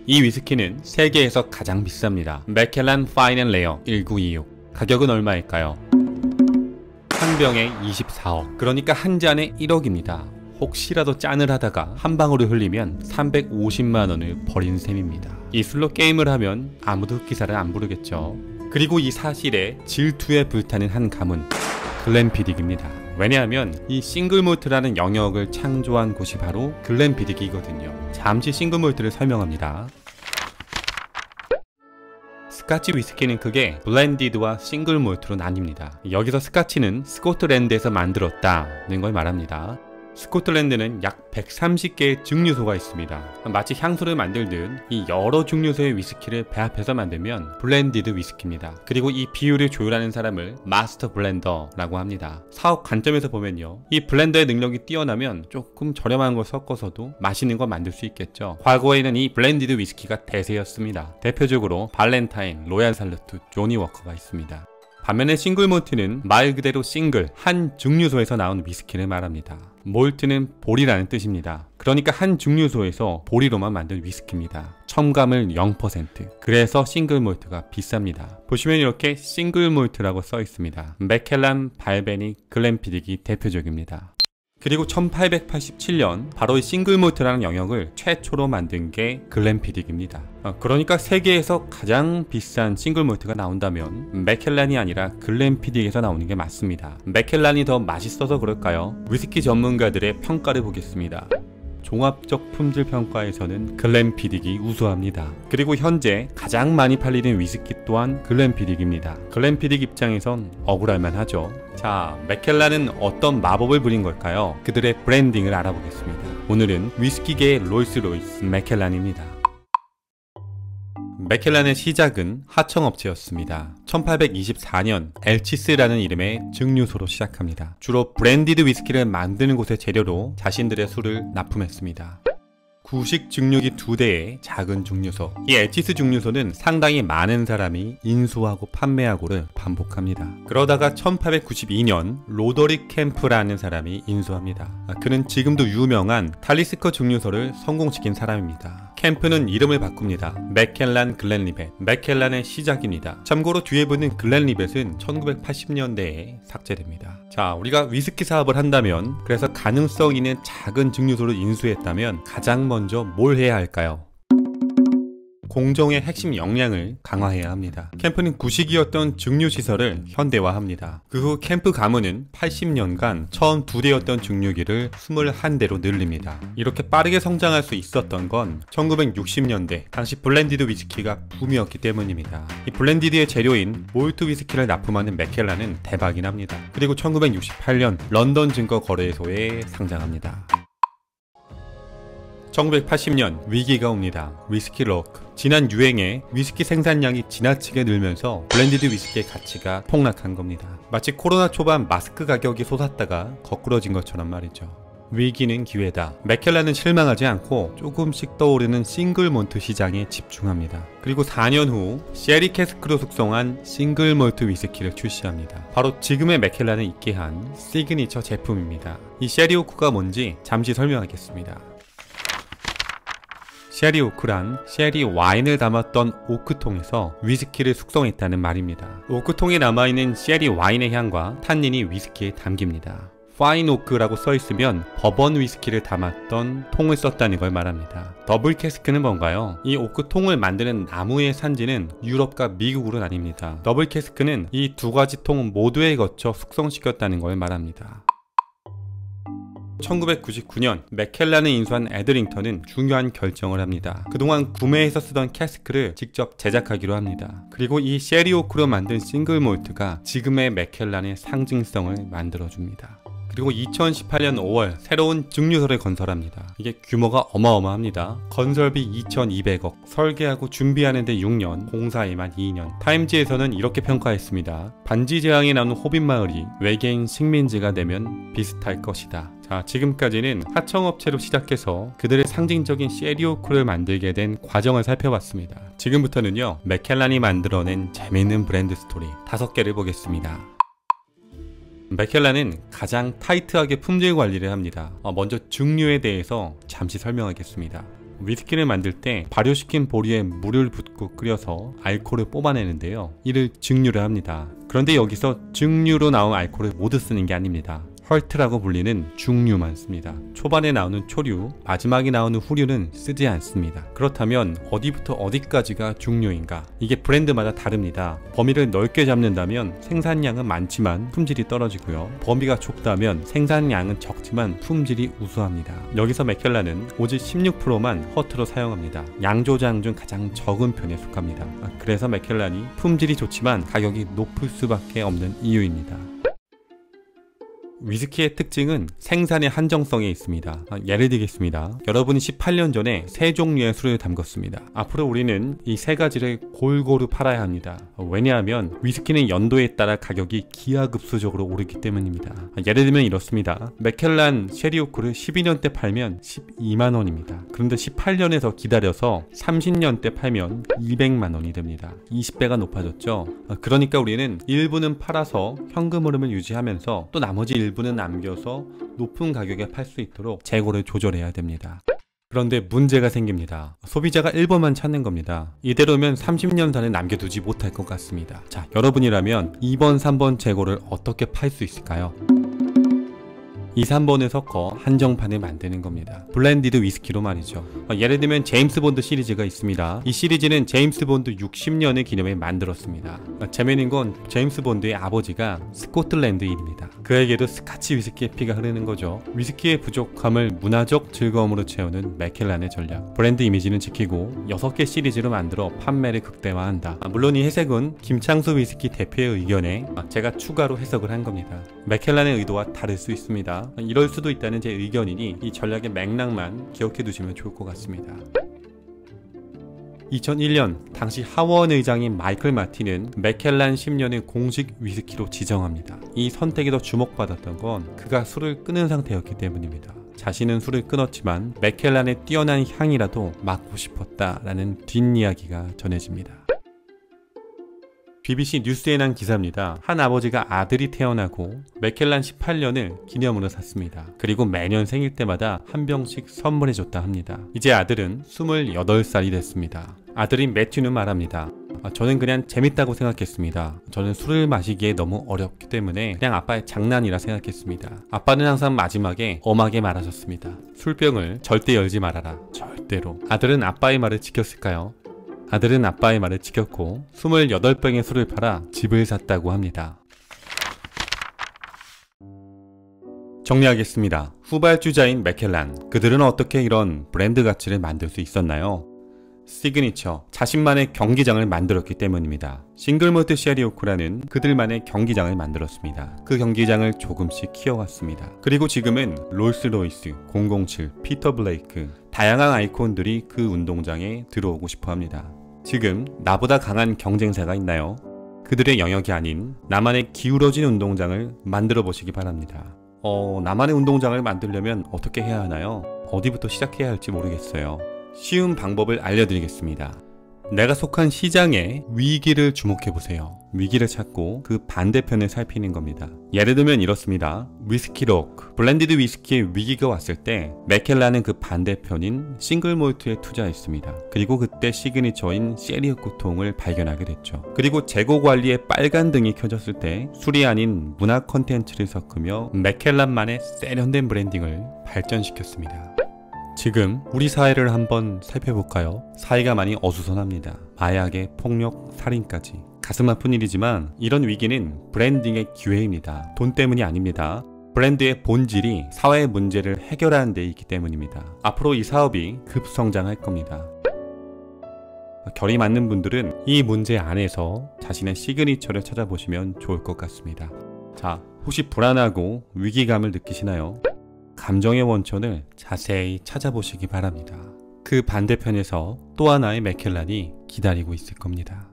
이 위스키는 세계에서 가장 비쌉니다. 맥켈란 파인 앤 레어 1926. 가격은 얼마일까요? 한 병에 24억, 그러니까 한 잔에 1억입니다. 혹시라도 짠을 하다가 한 방울을 흘리면 350만원을 버린 셈입니다. 이 술로 게임을 하면 아무도 흑기사를 안 부르겠죠. 그리고 이 사실에 질투에 불타는 한 가문, 글렌피딕입니다. 왜냐하면 이 싱글몰트라는 영역을 창조한 곳이 바로 글렌피딕이거든요. 잠시 싱글몰트를 설명합니다. 스카치 위스키는 크게 블렌디드와 싱글몰트로 나뉩니다. 여기서 스카치는 스코틀랜드에서 만들었다는 걸 말합니다. 스코틀랜드는 약 130개의 증류소가 있습니다. 마치 향수를 만들듯 이 여러 증류소의 위스키를 배합해서 만들면 블렌디드 위스키입니다. 그리고 이 비율을 조율하는 사람을 마스터 블렌더라고 합니다. 사업 관점에서 보면요, 이 블렌더의 능력이 뛰어나면 조금 저렴한 걸 섞어서도 맛있는 걸 만들 수 있겠죠. 과거에는 이 블렌디드 위스키가 대세였습니다. 대표적으로 발렌타인, 로얄 살루트, 조니 워커가 있습니다. 반면에 싱글몰트는 말 그대로 싱글, 한 증류소에서 나온 위스키를 말합니다. 몰트는 보리라는 뜻입니다. 그러니까 한 증류소에서 보리로만 만든 위스키입니다. 첨가물 0%. 그래서 싱글몰트가 비쌉니다. 보시면 이렇게 싱글몰트라고 써 있습니다. 맥켈란, 발베닉, 글렌피딕이 대표적입니다. 그리고 1887년 바로 이 싱글몰트라는 영역을 최초로 만든 게 글렌피딕입니다. 그러니까 세계에서 가장 비싼 싱글몰트가 나온다면 맥켈란이 아니라 글렌피딕에서 나오는 게 맞습니다. 맥켈란이 더 맛있어서 그럴까요? 위스키 전문가들의 평가를 보겠습니다. 종합적 품질 평가에서는 글렌피딕이 우수합니다. 그리고 현재 가장 많이 팔리는 위스키 또한 글렌피딕입니다. 글렌피딕 입장에선 억울할만 하죠. 자, 맥켈란은 어떤 마법을 부린 걸까요? 그들의 브랜딩을 알아보겠습니다. 오늘은 위스키계의 롤스로이스 맥켈란입니다. 맥켈란의 시작은 하청업체였습니다. 1824년 엘치스라는 이름의 증류소로 시작합니다. 주로 브랜디드 위스키를 만드는 곳의 재료로 자신들의 술을 납품했습니다. 구식 증류기 2대의 작은 증류소. 이 엘치스 증류소는 상당히 많은 사람이 인수하고 판매하고를 반복합니다. 그러다가 1892년 로더릭 캠프라는 사람이 인수합니다. 그는 지금도 유명한 탈리스커 증류소를 성공시킨 사람입니다. 캠프는 이름을 바꿉니다. 맥켈란 글렌리벳. 맥켈란의 시작입니다. 참고로 뒤에 붙는 글렌리벳은 1980년대에 삭제됩니다. 자, 우리가 위스키 사업을 한다면, 그래서 가능성 있는 작은 증류소를 인수했다면 가장 먼저 뭘 해야 할까요? 공정의 핵심 역량을 강화해야 합니다. 캠프는 구식이었던 증류시설을 현대화합니다. 그 후 캠프 가문은 80년간 처음 2대였던 증류기를 21대로 늘립니다. 이렇게 빠르게 성장할 수 있었던 건 1960년대 당시 블렌디드 위스키가 붐이었기 때문입니다. 이 블렌디드의 재료인 몰트 위스키를 납품하는 맥켈란은 대박이 납니다. 그리고 1968년 런던 증권거래소에 상장합니다. 1980년 위기가 옵니다. 위스키 로크. 지난 유행에 위스키 생산량이 지나치게 늘면서 블렌디드 위스키의 가치가 폭락한 겁니다. 마치 코로나 초반 마스크 가격이 솟았다가 거꾸러진 것처럼 말이죠. 위기는 기회다. 맥켈란은 실망하지 않고 조금씩 떠오르는 싱글몰트 시장에 집중합니다. 그리고 4년 후 셰리 캐스크로 숙성한 싱글몰트 위스키를 출시합니다. 바로 지금의 맥켈란을 있게 한 시그니처 제품입니다. 이 셰리 오크가 뭔지 잠시 설명하겠습니다. 셰리 오크란 셰리 와인을 담았던 오크통에서 위스키를 숙성했다는 말입니다. 오크통에 남아있는 셰리 와인의 향과 탄닌이 위스키에 담깁니다. 파인 오크라고 써있으면 버번 위스키를 담았던 통을 썼다는 걸 말합니다. 더블 캐스크는 뭔가요? 이 오크통을 만드는 나무의 산지는 유럽과 미국으로 나뉩니다. 더블 캐스크는 이 두 가지 통 모두에 거쳐 숙성시켰다는 걸 말합니다. 1999년 맥켈란을 인수한 에드링턴은 중요한 결정을 합니다. 그동안 구매해서 쓰던 캐스크를 직접 제작하기로 합니다. 그리고 이 셰리 오크로 만든 싱글몰트가 지금의 맥켈란의 상징성을 만들어줍니다. 그리고 2018년 5월 새로운 증류소를 건설합니다. 이게 규모가 어마어마합니다. 건설비 2,200억, 설계하고 준비하는 데 6년, 공사에만 2년. 타임지에서는 이렇게 평가했습니다. 반지제왕에 나오는 호빗마을이 외계인 식민지가 되면 비슷할 것이다. 자, 지금까지는 하청업체로 시작해서 그들의 상징적인 셰리오크를 만들게 된 과정을 살펴봤습니다. 지금부터는요, 맥켈란이 만들어낸 재미있는 브랜드 스토리 5개를 보겠습니다. 맥켈란은 가장 타이트하게 품질 관리를 합니다. 먼저 증류에 대해서 잠시 설명하겠습니다. 위스키를 만들 때 발효시킨 보리에 물을 붓고 끓여서 알코올을 뽑아내는데요. 이를 증류를 합니다. 그런데 여기서 증류로 나온 알코올을 모두 쓰는 게 아닙니다. 헐트라고 불리는 중류만 씁니다. 초반에 나오는 초류, 마지막에 나오는 후류는 쓰지 않습니다. 그렇다면 어디부터 어디까지가 중류인가? 이게 브랜드마다 다릅니다. 범위를 넓게 잡는다면 생산량은 많지만 품질이 떨어지고요. 범위가 좁다면 생산량은 적지만 품질이 우수합니다. 여기서 맥켈란은 오직 16%만 허트로 사용합니다. 양조장 중 가장 적은 편에 속합니다. 그래서 맥켈란이 품질이 좋지만 가격이 높을 수밖에 없는 이유입니다. 위스키의 특징은 생산의 한정성에 있습니다. 예를 들겠습니다. 여러분이 18년 전에 세 종류의 술을 담궜습니다. 앞으로 우리는 이 세 가지를 골고루 팔아야 합니다. 왜냐하면 위스키는 연도에 따라 가격이 기하급수적으로 오르기 때문입니다. 예를 들면 이렇습니다. 맥켈란 쉐리오크를 12년 때 팔면 12만원입니다. 그런데 18년에서 기다려서 30년 때 팔면 200만원이 됩니다. 20배가 높아졌죠. 그러니까 우리는 일부는 팔아서 현금 흐름을 유지하면서 또 나머지 일부는 남겨서 높은 가격에 팔 수 있도록 재고를 조절해야 됩니다. 그런데 문제가 생깁니다. 소비자가 1번만 찾는 겁니다. 이대로면 30년 단에 남겨두지 못할 것 같습니다. 자, 여러분이라면 2번, 3번 재고를 어떻게 팔 수 있을까요? 2, 3번을 섞어 한정판을 만드는 겁니다. 블렌디드 위스키로 말이죠. 예를 들면 제임스 본드 시리즈가 있습니다. 이 시리즈는 제임스 본드 60년을 기념해 만들었습니다. 재미있는 건 제임스 본드의 아버지가 스코틀랜드인입니다. 그에게도 스카치 위스키의 피가 흐르는 거죠. 위스키의 부족함을 문화적 즐거움으로 채우는 맥켈란의 전략. 브랜드 이미지는 지키고 6개 시리즈로 만들어 판매를 극대화한다. 물론 이 해석은 김창수 위스키 대표의 의견에 제가 추가로 해석을 한 겁니다. 맥켈란의 의도와 다를 수 있습니다. 이럴 수도 있다는 제 의견이니 이 전략의 맥락만 기억해 두시면 좋을 것 같습니다. 2001년 당시 하원 의장인 마이클 마틴은 맥켈란 10년을 공식 위스키로 지정합니다. 이 선택이 더 주목받았던 건 그가 술을 끊은 상태였기 때문입니다. 자신은 술을 끊었지만 맥켈란의 뛰어난 향이라도 맡고 싶었다라는 뒷이야기가 전해집니다. BBC 뉴스에 난 기사입니다. 한 아버지가 아들이 태어나고 맥켈란 18년을 기념으로 샀습니다. 그리고 매년 생일 때마다 한 병씩 선물해줬다 합니다. 이제 아들은 28살이 됐습니다. 아들인 매튜는 말합니다. 저는 그냥 재밌다고 생각했습니다. 저는 술을 마시기에 너무 어렵기 때문에 그냥 아빠의 장난이라 생각했습니다. 아빠는 항상 마지막에 엄하게 말하셨습니다. 술병을 절대 열지 말아라. 절대로. 아들은 아빠의 말을 지켰을까요? 아들은 아빠의 말을 지켰고 28병의 술을 팔아 집을 샀다고 합니다. 정리하겠습니다. 후발주자인 맥켈란, 그들은 어떻게 이런 브랜드 가치를 만들 수 있었나요? 시그니처, 자신만의 경기장을 만들었기 때문입니다. 싱글몰트 쉐리오크라는 그들만의 경기장을 만들었습니다. 그 경기장을 조금씩 키워왔습니다. 그리고 지금은 롤스로이스, 007, 피터 블레이크, 다양한 아이콘들이 그 운동장에 들어오고 싶어합니다. 지금 나보다 강한 경쟁사가 있나요? 그들의 영역이 아닌 나만의 기울어진 운동장을 만들어 보시기 바랍니다. 나만의 운동장을 만들려면 어떻게 해야 하나요? 어디부터 시작해야 할지 모르겠어요. 쉬운 방법을 알려드리겠습니다. 내가 속한 시장의 위기를 주목해보세요. 위기를 찾고 그 반대편을 살피는 겁니다. 예를 들면 이렇습니다. 위스키록, 블렌디드 위스키의 위기가 왔을 때 맥켈란은 그 반대편인 싱글몰트에 투자했습니다. 그리고 그때 시그니처인 쉐리오크통을 발견하게 됐죠. 그리고 재고관리에 빨간 등이 켜졌을 때 술이 아닌 문화 콘텐츠를 섞으며 맥켈란만의 세련된 브랜딩을 발전시켰습니다. 지금 우리 사회를 한번 살펴볼까요? 사회가 많이 어수선합니다. 마약에 폭력, 살인까지. 가슴 아픈 일이지만 이런 위기는 브랜딩의 기회입니다. 돈 때문이 아닙니다. 브랜드의 본질이 사회의 문제를 해결하는 데 있기 때문입니다. 앞으로 이 사업이 급성장할 겁니다. 결이 맞는 분들은 이 문제 안에서 자신의 시그니처를 찾아보시면 좋을 것 같습니다. 자, 혹시 불안하고 위기감을 느끼시나요? 감정의 원천을 자세히 찾아보시기 바랍니다. 그 반대편에서 또 하나의 맥켈란이 기다리고 있을 겁니다.